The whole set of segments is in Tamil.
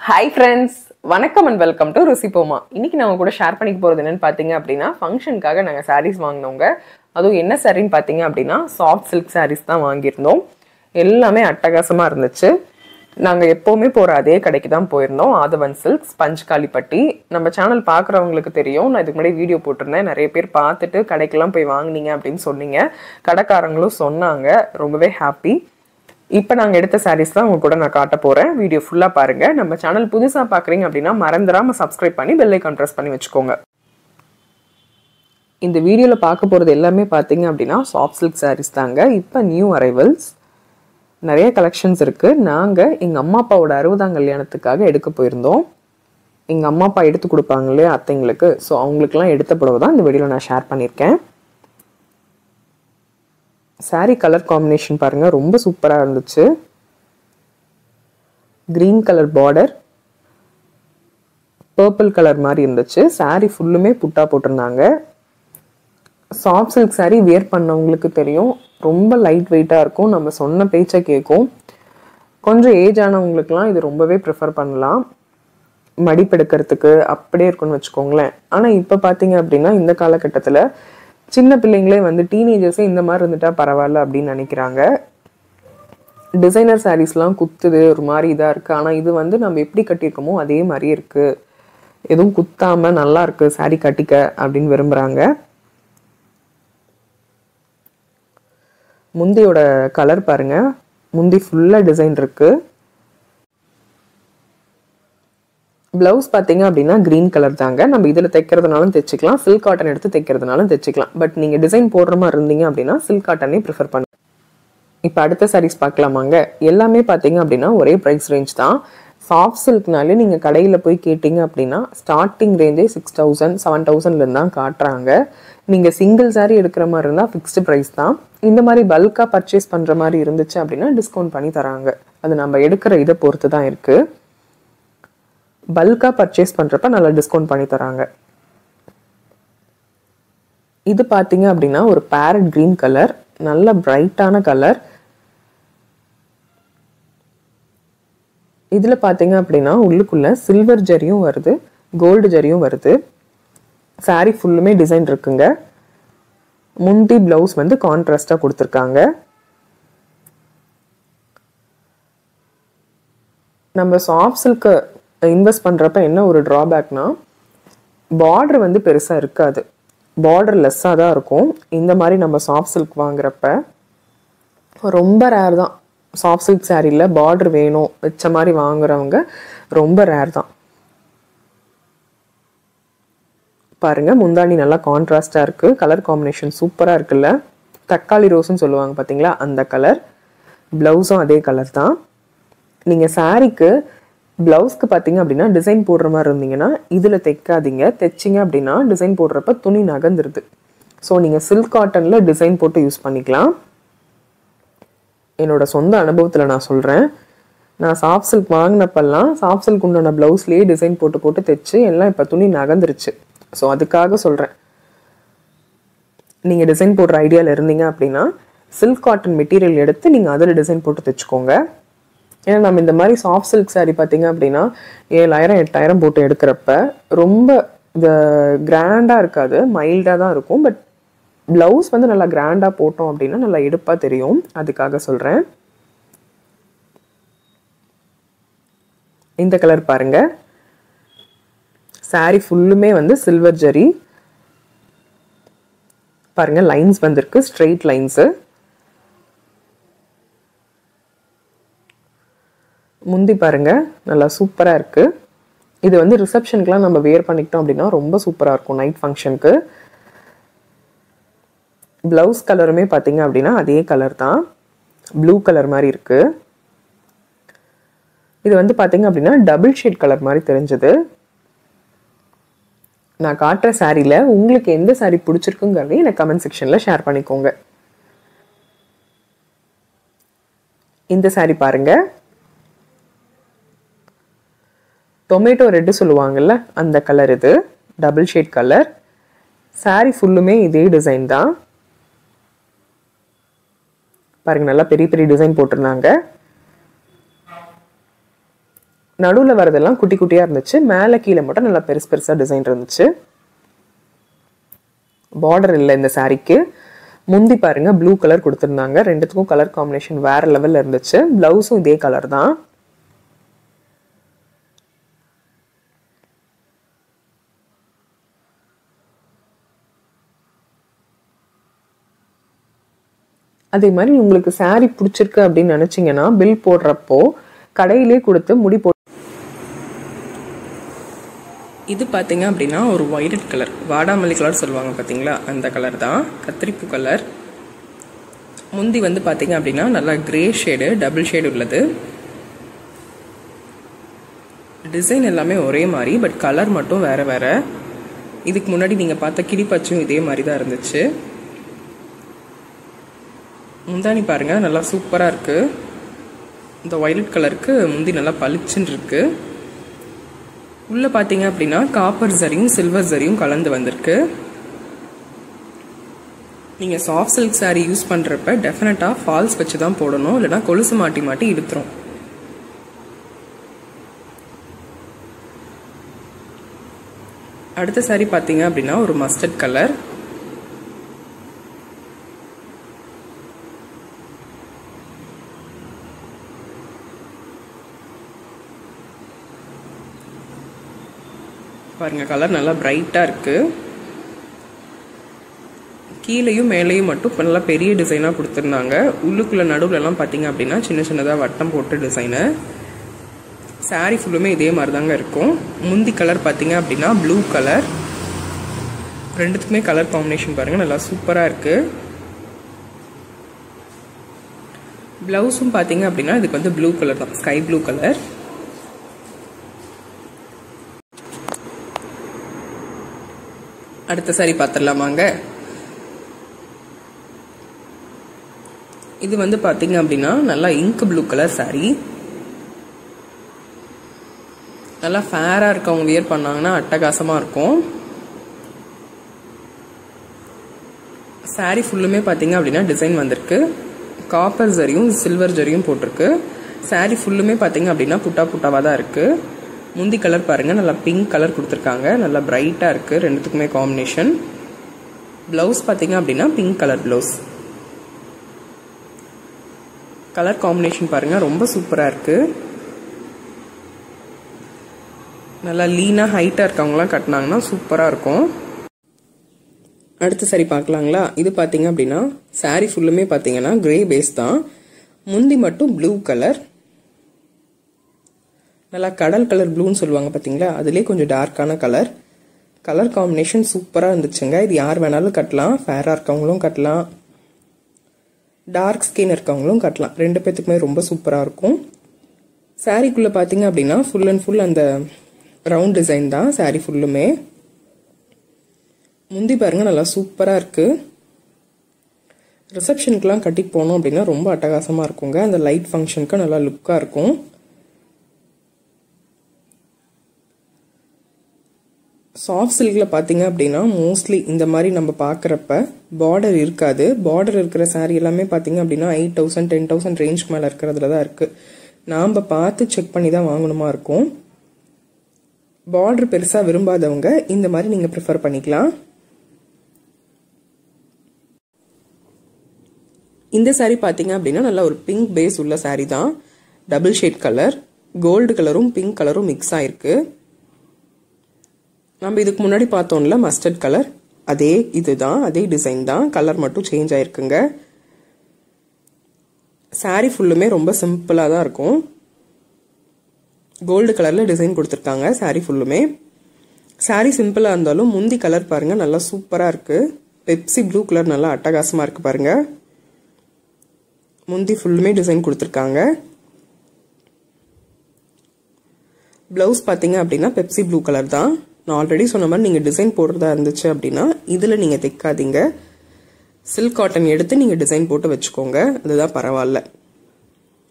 Hi friends, வணக்கம் and welcome to ருசிப்போமா. இன்னைக்கு நான் உங்க கூட ஷேர் பண்ணிக்க போறது என்னன்னு பாத்தீங்க அப்படின்னா ஃபங்க்ஷனுக்காக நாங்க sarees வாங்குனோங்க. அதுவும் என்ன சாரின்னு பாத்தீங்க அப்படின்னா சாஃப்ட் சில்க் sarees தான் வாங்கியிருந்தோம். எல்லாமே அட்டகாசமா இருந்துச்சு. நாங்க எப்பவுமே போற அதே கடைக்கு தான் போயிருந்தோம். ஆதவன் சில்க்ஸ் பஞ்ச்காலிப்பட்டி. நம்ம சேனல் பாக்குறவங்களுக்கு தெரியும். நான் இதுக்கு முன்னாடி வீடியோ போட்டிருந்தேன். நிறைய பேர் பார்த்துட்டு கடைக்கெல்லாம் போய் வாங்குனீங்க அப்படின்னு சொன்னீங்க. கடைக்காரங்களும் சொன்னாங்க. ரொம்பவே ஹாப்பி. இப்போ நாங்கள் எடுத்த சாரீஸ் தான் உங்க கூட நான் காட்ட போகிறேன். வீடியோ ஃபுல்லாக பாருங்கள். நம்ம சேனல் புதுசாக பார்க்குறீங்க அப்படின்னா மறந்துடாமல் சப்ஸ்கிரைப் பண்ணி பெல் ஐகான் ப்ரெஸ் பண்ணி வச்சுக்கோங்க. இந்த வீடியோவில் பார்க்க போகிறது எல்லாமே பார்த்தீங்க அப்படின்னா சாஃப்ட் சில்க் சாரீஸ் தாங்க. இப்போ நியூ அரைவல்ஸ் நிறைய கலெக்ஷன்ஸ் இருக்குது. நாங்கள் எங்கள் அம்மா அப்பாவோட 60ஆம் கல்யாணத்துக்காக எடுக்க போயிருந்தோம். எங்கள் அம்மா அப்பா எடுத்து கொடுப்பாங்க இல்லையா அத்தைங்களுக்கு, ஸோ அவங்களுக்குலாம் எடுத்த புடவை தான் இந்த வீடியோவில் நான் ஷேர் பண்ணியிருக்கேன். சாரி கலர் காம்பினேஷன் பாருங்க, ரொம்ப சூப்பராக இருந்துச்சு. Green colour border, purple colour மாதிரி இருந்துச்சு. சாரி ஃபுல்லுமே புட்டா போட்டிருந்தாங்க. சாஃப்ட் சில்க் சாரி வியர் பண்ணவங்களுக்கு தெரியும், ரொம்ப லைட் வெயிட்டாக இருக்கும். நம்ம சொன்ன பேச்சை கேட்கும். கொஞ்சம் ஏஜ் ஆனவங்களுக்குலாம் இது ரொம்பவே ப்ரிஃபர் பண்ணலாம். மடிப்பெடுக்கிறதுக்கு அப்படியே இருக்குன்னு வச்சுக்கோங்களேன். ஆனால் இப்போ பார்த்தீங்க அப்படின்னா இந்த காலகட்டத்தில் சின்ன பிள்ளைங்களே வந்து டீனேஜர்ஸே இந்த மாதிரி இருந்துட்டா பரவாயில்ல அப்படின்னு நினைக்கிறாங்க. டிசைனர் சாரீஸ்லாம் குத்துது, ஒரு மாதிரி இதாக இருக்குது. ஆனால் இது வந்து நம்ம எப்படி கட்டியிருக்கோமோ அதே மாதிரி இருக்குது, எதுவும் குத்தாமல் நல்லா இருக்குது சாரீ கட்டிக்க அப்படின்னு விரும்புகிறாங்க. முந்தியோட கலர் பாருங்க, முந்தி ஃபுல்லாக டிசைன் இருக்குது. பிளவுஸ் பார்த்தீங்க அப்படின்னா கிரீன் கலர் தாங்க. நம்ம இதில் தைக்கிறதுனாலும் தைச்சிக்கலாம், சில்க் காட்டன் எடுத்து தைக்கிறதுனாலும் தைச்சிக்கலாம். பட் நீங்கள் டிசைன் போடுற மாதிரி இருந்தீங்க அப்படின்னா சில்க் காட்டனே ப்ரிஃபர் பண்ணுங்க. இப்போ அடுத்த சாரீஸ் பார்க்கலாமாங்க. எல்லாமே பார்த்தீங்க அப்படின்னா ஒரே ப்ரைஸ் ரேஞ்ச் தான். சாஃப்ட் சில்க்னாலே நீங்கள் கடையில் போய் கேட்டிங்க அப்படின்னா ஸ்டார்டிங் ரேஞ்சே 6000 7000 தான் காட்டுறாங்க. நீங்கள் சிங்கிள் சாரீ எடுக்கிற மாதிரி இருந்தால் ஃபிக்ஸ்டு ப்ரைஸ் தான். இந்த மாதிரி பல்காக பர்ச்சேஸ் பண்ணுற மாதிரி இருந்துச்சு அப்படின்னா டிஸ்கவுண்ட் பண்ணி தராங்க. அது நம்ம எடுக்கிற இதை பொறுத்து தான் இருக்குது. பல்காக பர்ச்சேஸ் பண்ணுறப்ப நல்லா டிஸ்கவுண்ட் பண்ணி தராங்க. இது பார்த்தீங்க அப்படின்னா ஒரு பேரட் கிரீன் கலர், நல்ல பிரைட்டான கலர். இதில் பார்த்தீங்க அப்படின்னா உள்ளுக்குள்ள சில்வர் ஜரியும் வருது, கோல்டு ஜரியும் வருது. சாரி ஃபுல்லுமே டிசைன் இருக்குங்க. முந்தி பிளவுஸ் வந்து கான்ட்ராஸ்டாக கொடுத்துருக்காங்க. நம்ம சாஃப்ட் சில்க்கு இன்வெஸ்ட் பண்ணுறப்ப என்ன ஒரு ட்ராபேக்னா பார்டர் வந்து பெருசாக இருக்காது, பார்டர் லெஸ்ஸாக தான் இருக்கும். இந்த மாதிரி நம்ம சாஃப்ட் சில்க் வாங்குறப்ப ரொம்ப ரேர் தான். சாஃப்ட் சில்க் சாரியில் பார்டர் வேணும் வச்ச மாதிரி வாங்குறவங்க ரொம்ப ரேர் தான். பாருங்க, முந்தாணி நல்லா கான்ட்ராஸ்டாக இருக்குது. கலர் காம்பினேஷன் சூப்பராக இருக்குல்ல. தக்காளி ரோஸ்ன்னு சொல்லுவாங்க பார்த்தீங்களா, அந்த கலர். ப்ளவுஸும் அதே கலர் தான். நீங்கள் சாரீக்கு ப்ளவுஸ்க்கு பார்த்தீங்க அப்படின்னா டிசைன் போடுற மாதிரி இருந்தீங்கன்னா இதில் தைக்காதீங்க. தைச்சிங்க அப்படின்னா டிசைன் போடுறப்ப துணி நகர்ந்துருது. ஸோ நீங்கள் சில்க் காட்டனில் டிசைன் போட்டு யூஸ் பண்ணிக்கலாம். என்னோட சொந்த அனுபவத்தில் நான் சொல்கிறேன். நான் சாஃப்ட் சில்க் வாங்கினப்பெல்லாம் சாஃப்ட் சில்க் உண்டான ப்ளவுஸ்லேயே டிசைன் போட்டு போட்டு தைச்சு எல்லாம் இப்போ துணி நகர்ந்துருச்சு. ஸோ அதுக்காக சொல்கிறேன். நீங்கள் டிசைன் போடுற ஐடியாவில் இருந்தீங்க அப்படின்னா சில்க் காட்டன் மெட்டீரியல் எடுத்து நீங்கள் அதில் டிசைன் போட்டு தைச்சிக்கோங்க. ஏன்னா நம்ம இந்த மாதிரி சாஃப்ட் சில்க் சாரீ பார்த்தீங்க அப்படின்னா 7000 8000 போட்டு எடுக்கிறப்ப ரொம்ப கிராண்டாக இருக்காது, மைல்டாக தான் இருக்கும். பட் ப்ளவுஸ் வந்து நல்லா கிராண்டாக போட்டோம் அப்படின்னா நல்லா எடுப்பாக தெரியும். அதுக்காக சொல்கிறேன். இந்த கலர் பாருங்க, சாரீ ஃபுல்லுமே வந்து சில்வர் ஜரி பாருங்க, லைன்ஸ் வந்திருக்கு, ஸ்ட்ரெயிட் லைன்ஸு. முந்தி பாருங்க நல்லா சூப்பராக இருக்குது. இது வந்து ரிசப்ஷனுக்குலாம் நம்ம வேர் பண்ணிக்கிட்டோம் அப்படின்னா ரொம்ப சூப்பராக இருக்கும் நைட் ஃபங்க்ஷனுக்கு. ப்ளவுஸ் கலருமே பார்த்தீங்க அப்படின்னா அதே கலர் தான், ப்ளூ கலர் மாதிரி இருக்குது. இது வந்து பார்த்தீங்க அப்படின்னா டபுள் ஷேட் கலர் மாதிரி தெரிஞ்சது. நான் காட்டுற சாரியில் உங்களுக்கு எந்த சாரி பிடிச்சிருக்குங்கிறதையும் எனக்கு கமெண்ட் செக்ஷனில் ஷேர் பண்ணிக்கோங்க. இந்த சாரி பாருங்க, டொமேட்டோ ரெட்டு சொல்லுவாங்கல்ல அந்த கலர். இது டபுள் ஷேட் கலர். சாரி ஃபுல்லுமே இதே டிசைன் தான் பாருங்க, நல்லா பெரிய பெரிய டிசைன் போட்டிருந்தாங்க. நடுவில் வரதெல்லாம் குட்டி குட்டியாக இருந்துச்சு, மேலே கீழே மட்டும் நல்லா பெருசு பெருசாக டிசைன் இருந்துச்சு. பார்டர் இல்லை இந்த சாரீக்கு. முந்தி பாருங்க ப்ளூ கலர் கொடுத்துருந்தாங்க, ரெண்டுத்துக்கும் கலர் காம்பினேஷன் வேற லெவலில் இருந்துச்சு. ப்ளவுஸும் இதே கலர் தான். அதே மாதிரி உங்களுக்கு சாரீ பிடிச்சிருக்கு அப்படின்னு நினச்சிங்கன்னா பில் போடுறப்போ கடையிலே கொடுத்து முடி போட்டு. இது பார்த்தீங்க அப்படின்னா ஒரு வைலட் கலர், வாடாமல்லி கலர் சொல்லுவாங்க பார்த்தீங்களா, அந்த கலர் தான், கத்திரிப்பூ கலர். முந்தி வந்து பார்த்தீங்க அப்படின்னா நல்லா கிரே ஷேடு, டபுள் ஷேடு உள்ளது. டிசைன் எல்லாமே ஒரே மாதிரி, பட் கலர் மட்டும் வேற வேற. இதுக்கு முன்னாடி நீங்கள் பார்த்த கிளிப்பச்சும் இதே மாதிரி தான் இருந்துச்சு. முந்தானி பாருங்க நல்லா சூப்பராக இருக்கு. இந்த வைலட் கலருக்கு முந்தி நல்லா பளிச்சுன்னு இருக்கு. உள்ள பார்த்தீங்க அப்படின்னா காப்பர் ஜரியும் சில்வர் ஜரியும் கலந்து வந்திருக்கு. நீங்க சாஃப்ட் சில்க் சாரீ யூஸ் பண்றப்ப டெஃபினட்டா ஃபால்ஸ் வச்சு தான் போடணும், இல்லைன்னா கொலுசு மாட்டி மாட்டி இழுத்துரும். அடுத்த சாரீ பார்த்தீங்க அப்படின்னா ஒரு மஸ்டர்ட் கலர். பாருங்க கலர் நல்லா பிரைட்டா இருக்கு. கீழேயும் மேலேயும் மட்டும் நல்லா பெரிய டிசைனா கொடுத்துருந்தாங்க. உள்ளுக்குள்ள நடுவுல எல்லாம் பாத்தீங்க அப்படின்னா சின்ன சின்னதா வட்டம் போட்டு டிசைனு. சாரி ஃபுல்லுமே இதே மாதிரி தாங்க இருக்கும். முந்தி கலர் பாத்தீங்க அப்படின்னா ப்ளூ கலர். ரெண்டுத்துக்குமே கலர் காம்பினேஷன் பாருங்க நல்லா சூப்பரா இருக்கு. பிளவுஸும் பாத்தீங்க அப்படின்னா இதுக்கு வந்து ப்ளூ கலர் தான், ஸ்கை ப்ளூ கலர். அடுத்த சாரி பார்த்துடலாமாங்க. இது வந்து பாத்தீங்க அப்படின்னா நல்லா இங்க் ப்ளூ கலர் சாரி. நல்லா ஃபேரா இருக்கவங்க வியர் பண்ணாங்கன்னா அட்டகாசமா இருக்கும். சாரி ஃபுல்லுமே பாத்தீங்க அப்படின்னா டிசைன் வந்திருக்கு. காப்பர் ஜரியும் சில்வர் ஜரியும் போட்டிருக்கு. சாரி ஃபுல்லுமே பாத்தீங்க அப்படின்னா புட்டா புட்டாவா தான் இருக்கு. முந்தி கலர் பாருங்க நல்லா பிங்க் கலர் கொடுத்துருக்காங்க, நல்லா பிரைட்டா இருக்கு ரெண்டுத்துக்குமே காம்பினேஷன். பிளவுஸ் பாத்தீங்க அப்படின்னா pink colour blouse. Colour combination பாருங்க ரொம்ப சூப்பரா இருக்கு. நல்லா லீனா ஹைட்டா இருக்கவங்கலாம் கட்டினாங்கன்னா சூப்பரா இருக்கும். அடுத்த சாரி பார்க்கலாங்களா. இது பாத்தீங்க அப்படின்னா சாரி ஃபுல்லுமே பாத்தீங்கன்னா கிரே பேஸ் தான். முந்தி மட்டும் ப்ளூ கலர், நல்லா கடல் கலர் ப்ளூன்னு சொல்லுவாங்க பாத்தீங்களா, அதுலேயே கொஞ்சம் டார்க்கான கலர். கலர் காம்பினேஷன் சூப்பராக இருந்துச்சுங்க. இது யார் வேணாலும் கட்டலாம், ஃபேராக இருக்கவங்களும் கட்டலாம், டார்க் ஸ்கின் இருக்கவங்களும் கட்டலாம். ரெண்டு பேத்துக்குமே ரொம்ப சூப்பராக இருக்கும். சாரீக்குள்ளே பார்த்தீங்க அப்படின்னா ஃபுல் அண்ட் ஃபுல் அந்த ரவுண்ட் டிசைன் தான் சாரீ ஃபுல்லுமே. முந்தி பாருங்க நல்லா சூப்பராக இருக்கு. ரிசப்ஷனுக்குலாம் கட்டிட்டு போனோம் அப்படின்னா ரொம்ப அட்டகாசமாக இருக்குங்க. அந்த லைட் ஃபங்க்ஷனுக்கு நல்லா லுக்காக இருக்கும். சாஃப்ட் சில்கில் பார்த்தீங்க அப்படின்னா மோஸ்ட்லி இந்த மாதிரி நம்ம பார்க்குறப்ப பார்டர் இருக்காது. பார்டர் இருக்கிற சாரீ எல்லாமே பார்த்தீங்க அப்படின்னா 8,000 10,000 ரேஞ்சுக்கு மேலே இருக்கிறதுல தான் இருக்குது. நாம் பார்த்து செக் பண்ணி தான் வாங்கணுமா இருக்கும். பார்டர் பெருசாக விரும்பாதவங்க இந்த மாதிரி நீங்கள் ப்ரிஃபர் பண்ணிக்கலாம். இந்த சாரீ பார்த்தீங்க அப்படின்னா நல்லா ஒரு பிங்க் பேஸ் உள்ள சாரீ தான். டபுள் ஷேட் கலர், கோல்டு கலரும் பிங்க் கலரும் மிக்ஸ் ஆயிருக்கு. நம்ம இதுக்கு முன்னாடி பார்த்தோம்ல மஸ்டர்ட் கலர், அதே இதுதான், அதே டிசைன் தான், கலர் மட்டும் சேஞ்ச் ஆயிருக்குங்க. சாரீ ஃபுல்லுமே ரொம்ப சிம்பிளா தான் இருக்கும். கோல்டு கலர்ல டிசைன் கொடுத்துருக்காங்க சாரீ ஃபுல்லுமே. சாரீ சிம்பிளா இருந்தாலும் முந்தி கலர் பாருங்க நல்லா சூப்பரா இருக்கு. பெப்சி ப்ளூ கலர் நல்லா அட்டகாசமா இருக்கு பாருங்க. முந்தி ஃபுல்லுமே டிசைன் கொடுத்துருக்காங்க. பிளவுஸ் பாத்தீங்க அப்படின்னா பெப்சி ப்ளூ கலர் தான். நான் ஆல்ரெடி சொன்ன மாதிரி நீங்கள் டிசைன் போடுறதா இருந்துச்சு அப்படின்னா இதில் நீங்கள் தைக்காதீங்க. சில்க் காட்டன் எடுத்து நீங்கள் டிசைன் போட்டு வச்சுக்கோங்க, அதுதான் பரவாயில்ல.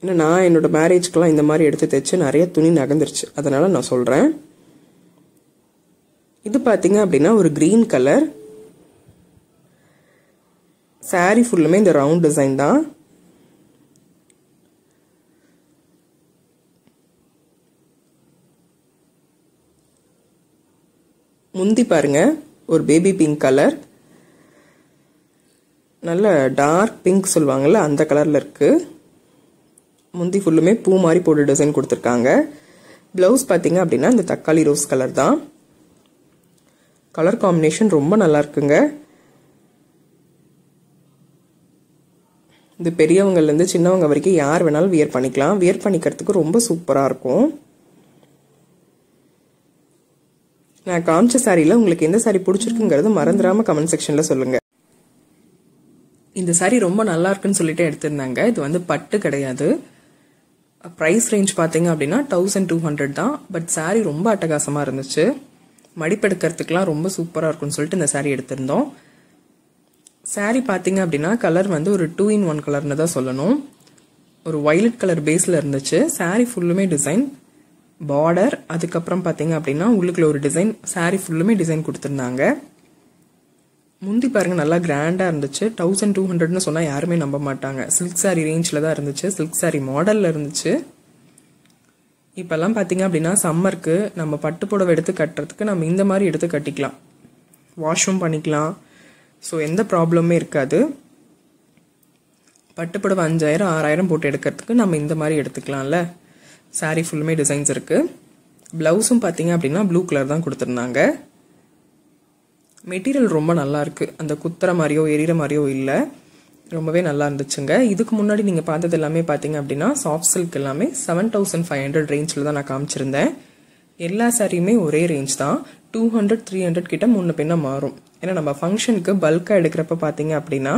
ஏன்னா நான் என்னோட மேரேஜ்க்கெலாம் இந்த மாதிரி எடுத்து தைச்சு நிறைய துணி நகர்ந்துருச்சு, அதனால நான் சொல்கிறேன். இது பார்த்தீங்க அப்படின்னா ஒரு கிரீன் கலர் சாரீ ஃபுல்லுமே இந்த ரவுண்ட் டிசைன் தான். முந்தி பாருங்க ஒரு பேபி பிங்க் கலர், நல்ல டார்க் பிங்க் சொல்லுவாங்கல்ல அந்த கலர்ல இருக்கு. முந்தி ஃபுல்லுமே பூ மாதிரி போட்டு டிசைன் கொடுத்துருக்காங்க. பிளவுஸ் பார்த்தீங்க அப்படின்னா இந்த தக்காளி ரோஸ் கலர் தான். கலர் காம்பினேஷன் ரொம்ப நல்லா இருக்குங்க. இது பெரியவங்கலேருந்து சின்னவங்க வரைக்கும் யார் வேணாலும் வியர் பண்ணிக்கலாம். வியர் பண்ணிக்கிறதுக்கு ரொம்ப சூப்பராக இருக்கும். நான் காமிச்ச சாரியில் உங்களுக்கு எந்த சாரி பிடிச்சிருக்குங்கிறது மறந்துடாம கமெண்ட் செக்ஷனில் சொல்லுங்க. இந்த சாரி ரொம்ப நல்லா இருக்குன்னு சொல்லிட்டு எடுத்திருந்தாங்க. இது வந்து பட்டு கிடையாது. ப்ரைஸ் ரேஞ்ச் பார்த்தீங்க அப்படின்னா 1200 தான். பட் சாரி ரொம்ப அட்டகாசமாக இருந்துச்சு. மடிப்பெடுக்கிறதுக்குலாம் ரொம்ப சூப்பராக இருக்கும்னு சொல்லிட்டு இந்த சாரி எடுத்திருந்தோம். சாரி பார்த்தீங்க அப்படின்னா கலர் வந்து ஒரு 2-in-1 கலர்னு தான் சொல்லணும். ஒரு வயலட் கலர் பேஸில் இருந்துச்சு. சாரி ஃபுல்லுமே டிசைன், பார்டர், அதுக்கப்புறம் பார்த்தீங்க அப்படின்னா உள்ளுக்குள்ள ஒரு டிசைன், சாரி ஃபுல்லுமே டிசைன் கொடுத்துருந்தாங்க. முந்தி பாருங்க நல்லா கிராண்டா இருந்துச்சு. 1200ன்னு சொன்னா யாருமே நம்ப மாட்டாங்க. சில்க் சாரி ரேஞ்சில் தான் இருந்துச்சு. சில்க் சாரி மாடல்ல இருந்துச்சு. இப்பெல்லாம் பார்த்தீங்க அப்படின்னா சம்மருக்கு நம்ம பட்டு புடவை எடுத்து கட்டுறதுக்கு நம்ம இந்த மாதிரி எடுத்து கட்டிக்கலாம், வாஷும் பண்ணிக்கலாம். ஸோ எந்த ப்ராப்ளமே இருக்காது. பட்டு புடவை 5000 6000 போட்டு எடுக்கிறதுக்கு நம்ம இந்த மாதிரி எடுத்துக்கலாம்ல. சாரி ஃபுல்லுமே டிசைன்ஸ் இருக்கு. பிளவுஸும் பார்த்தீங்க அப்படின்னா ப்ளூ கலர் தான் கொடுத்துருந்தாங்க. மெட்டீரியல் ரொம்ப நல்லா இருக்கு. அந்த குத்துற மாதிரியோ எரியிற மாதிரியோ இல்லை, ரொம்பவே நல்லா இருந்துச்சுங்க. இதுக்கு முன்னாடி நீங்கள் பார்த்தது எல்லாமே பார்த்தீங்க அப்படின்னா சாஃப்ட் சில்க் எல்லாமே 7500 ரேஞ்சில் தான் நான் காமிச்சிருந்தேன். எல்லா சாரியுமே ஒரே ரேஞ்ச் தான். 200-300 கிட்ட முன்ன பின்ன மாறும். ஏன்னா நம்ம ஃபங்க்ஷனுக்கு பல்காக எடுக்கிறப்ப பார்த்தீங்க அப்படின்னா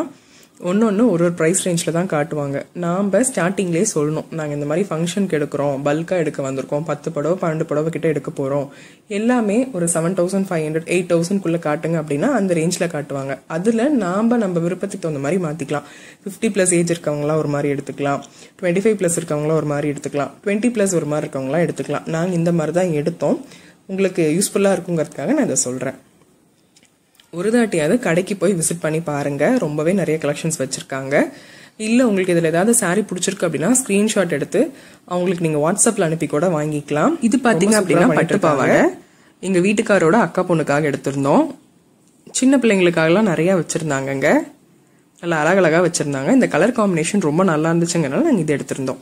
ஒன்று ஒரு ப்ரைஸ் ரேஞ்சில் தான் காட்டுவாங்க. நாம் ஸ்டார்டிங்லேயே சொல்லணும், நாங்கள் இந்த மாதிரி ஃபங்க்ஷனுக்கு எடுக்கிறோம், பல்காக எடுக்க வந்திருக்கோம், 10 புடவை 12 புடவை கிட்ட எடுக்க போகிறோம், எல்லாமே ஒரு 7500 8000 காட்டுங்க அப்படின்னா அந்த ரேஞ்சில் காட்டுவாங்க. அதில் நம்ம விருப்பத்துக்கு தகுந்த மாதிரி மாற்றிக்கலாம். 50+ ஏஜ் இருக்கவங்களாம் ஒரு மாதிரி எடுத்துக்கலாம், 25+ இருக்கவங்களாம் ஒரு மாதிரி எடுத்துக்கலாம், 20+ ஒரு மாதிரி இருக்கவங்களாம் எடுத்துக்கலாம். நாங்கள் இந்த மாதிரி தான் எடுத்தோம். உங்களுக்கு யூஸ்ஃபுல்லாக இருக்குங்கிறதுக்காக நான் இதை சொல்கிறேன். ஒரு தாட்டியாவது கடைக்கு போய் விசிட் பண்ணி பாருங்க. ரொம்பவே நிறைய கலெக்ஷன்ஸ் வச்சிருக்காங்க. இல்லை உங்களுக்கு இதில் ஏதாவது சாரி பிடிச்சிருக்கு அப்படின்னா ஸ்க்ரீன்ஷாட் எடுத்து அவங்களுக்கு நீங்கள் வாட்ஸ்அப்பில் அனுப்பி கூட வாங்கிக்கலாம். இது பார்த்தீங்க அப்படின்னா பட்டு பாவாடை எங்கள் வீட்டுக்காரோட அக்கா பொண்ணுக்காக எடுத்திருந்தோம். சின்ன பிள்ளைங்களுக்காகலாம் நிறையா வச்சுருந்தாங்கங்க. நல்லா அழகழகாக வச்சுருந்தாங்க. இந்த கலர் காம்பினேஷன் ரொம்ப நல்லா இருந்துச்சுங்கனால நாங்கள் இதை எடுத்திருந்தோம்.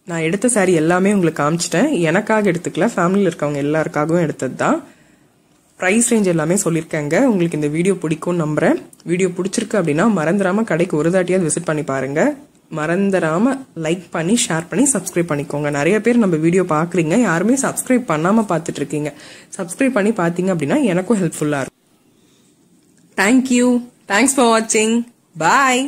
நான் எடுத்த சாரி எல்லாமே உங்களுக்கு காமிச்சிட்டேன். எனக்காக எடுத்துக்கல, ஃபேமிலியில் இருக்கவங்க எல்லாருக்காகவும் எடுத்தது தான். ப்ரைஸ் ரேஞ்ச் எல்லாமே சொல்லியிருக்கேங்க. உங்களுக்கு இந்த வீடியோ பிடிக்கும்னு நம்புறேன். வீடியோ பிடிச்சிருக்கு அப்படின்னா மறந்துடாம கடைக்கு ஒரு தாட்டியாவது விசிட் பண்ணி பாருங்க. மறந்துடாம லைக் பண்ணி ஷேர் பண்ணி சப்ஸ்கிரைப் பண்ணிக்கோங்க. நிறைய பேர் நம்ம வீடியோ பாக்குறீங்க, யாருமே சப்ஸ்கிரைப் பண்ணாம பார்த்துட்டு இருக்கீங்க. சப்ஸ்கிரைப் பண்ணி பார்த்தீங்க அப்படின்னா எனக்கும் ஹெல்ப்ஃபுல்லா இருக்கும். தேங்க்யூ. தேங்க்ஸ் ஃபார் வாட்சிங். பாய்.